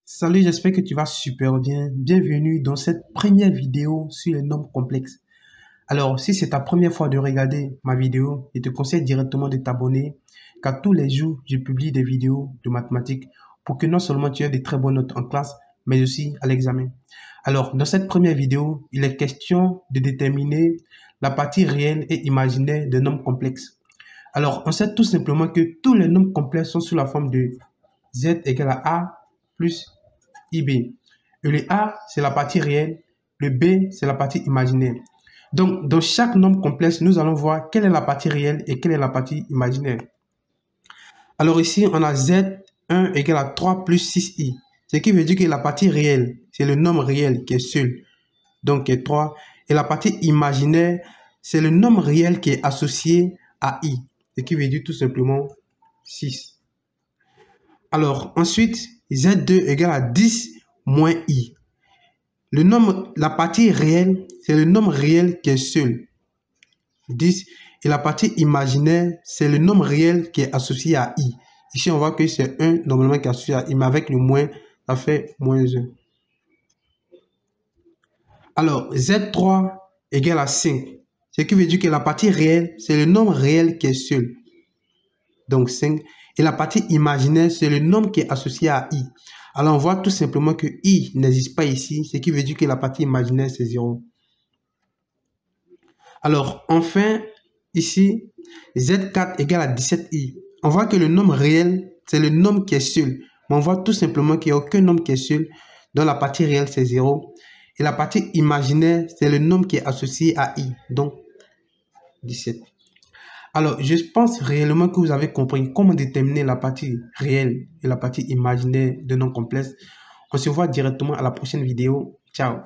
Salut, j'espère que tu vas super bien. Bienvenue dans cette première vidéo sur les nombres complexes. Alors, si c'est ta première fois de regarder ma vidéo, je te conseille directement de t'abonner, car tous les jours, je publie des vidéos de mathématiques pour que non seulement tu aies de très bonnes notes en classe, mais aussi à l'examen. Alors, dans cette première vidéo, il est question de déterminer la partie réelle et imaginaire des nombres complexes. Alors, on sait tout simplement que tous les nombres complexes sont sous la forme de z égale à a plus ib. Et le a, c'est la partie réelle, le b, c'est la partie imaginaire. Donc, dans chaque nombre complexe, nous allons voir quelle est la partie réelle et quelle est la partie imaginaire. Alors ici, on a z1 égale à 3 plus 6i. Ce qui veut dire que la partie réelle, c'est le nombre réel qui est seul, donc qui est 3. Et la partie imaginaire, c'est le nombre réel qui est associé à i. Ce qui veut dire tout simplement 6. Alors ensuite, z2 égale à 10 moins i. La partie réelle, c'est le nombre réel qui est seul, 10. Et la partie imaginaire, c'est le nombre réel qui est associé à i. Ici, on voit que c'est 1 normalement qui est associé à i, mais avec le moins, ça fait moins 1. Alors, z3 égale à 5. Ce qui veut dire que la partie réelle, c'est le nombre réel qui est seul. Donc 5. Et la partie imaginaire, c'est le nombre qui est associé à i. Alors, on voit tout simplement que i n'existe pas ici, ce qui veut dire que la partie imaginaire, c'est 0. Alors, enfin, ici, z4 égale à 17i. On voit que le nombre réel, c'est le nombre qui est seul. Mais on voit tout simplement qu'il n'y a aucun nombre qui est seul, dont la partie réelle, c'est 0. Et la partie imaginaire, c'est le nombre qui est associé à i, donc 17. Alors, je pense réellement que vous avez compris comment déterminer la partie réelle et la partie imaginaire de nombres complexes. On se voit directement à la prochaine vidéo. Ciao!